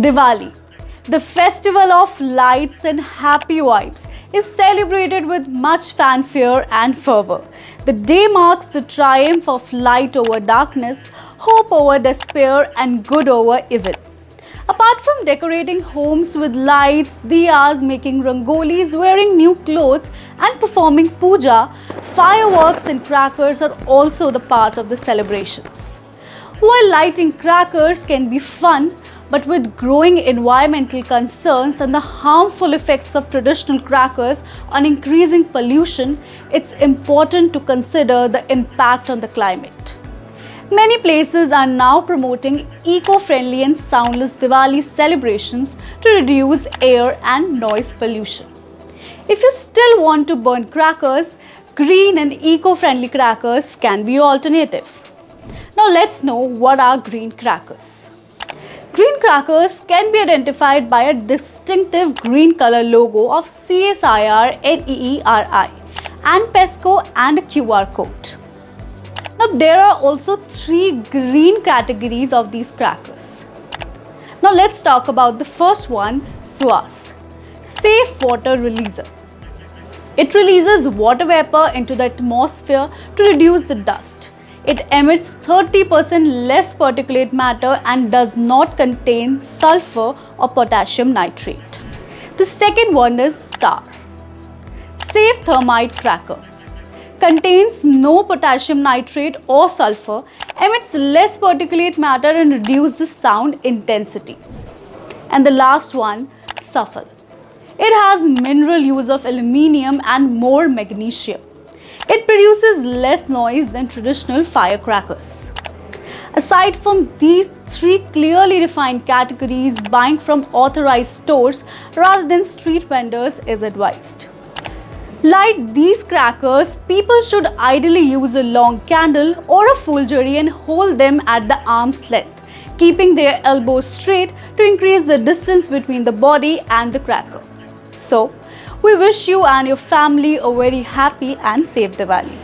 Diwali, the festival of lights and happy vibes, is celebrated with much fanfare and fervor. The day marks the triumph of light over darkness, hope over despair, and good over evil. Apart from decorating homes with lights, diyas, making rangolis, wearing new clothes, and performing puja, fireworks and crackers are also the part of the celebrations. While lighting crackers can be fun, but with growing environmental concerns and the harmful effects of traditional crackers on increasing pollution, it's important to consider the impact on the climate. Many places are now promoting eco-friendly and soundless Diwali celebrations to reduce air and noise pollution. If you still want to burn crackers, green and eco-friendly crackers can be your alternative. Now let's know what are green crackers. Green crackers can be identified by a distinctive green color logo of CSIR NEERI and PESCO and a QR code. Now there are also 3 green categories of these crackers. Now let's talk about the first one, SWAS, Safe Water Releaser. It releases water vapor into the atmosphere to reduce the dust. It emits 30% less particulate matter and does not contain sulfur or potassium nitrate. The second one is STAR, Safe Thermite Cracker. Contains no potassium nitrate or sulfur, emits less particulate matter and reduces the sound intensity. And the last one, Safal. It has mineral use of aluminium and more magnesium. It produces less noise than traditional firecrackers. Aside from these 3 clearly defined categories, buying from authorized stores rather than street vendors is advised. Like these crackers, people should ideally use a long candle or a fulgari and hold them at the arm's length, keeping their elbows straight to increase the distance between the body and the cracker. So, we wish you and your family a very happy and safe Diwali.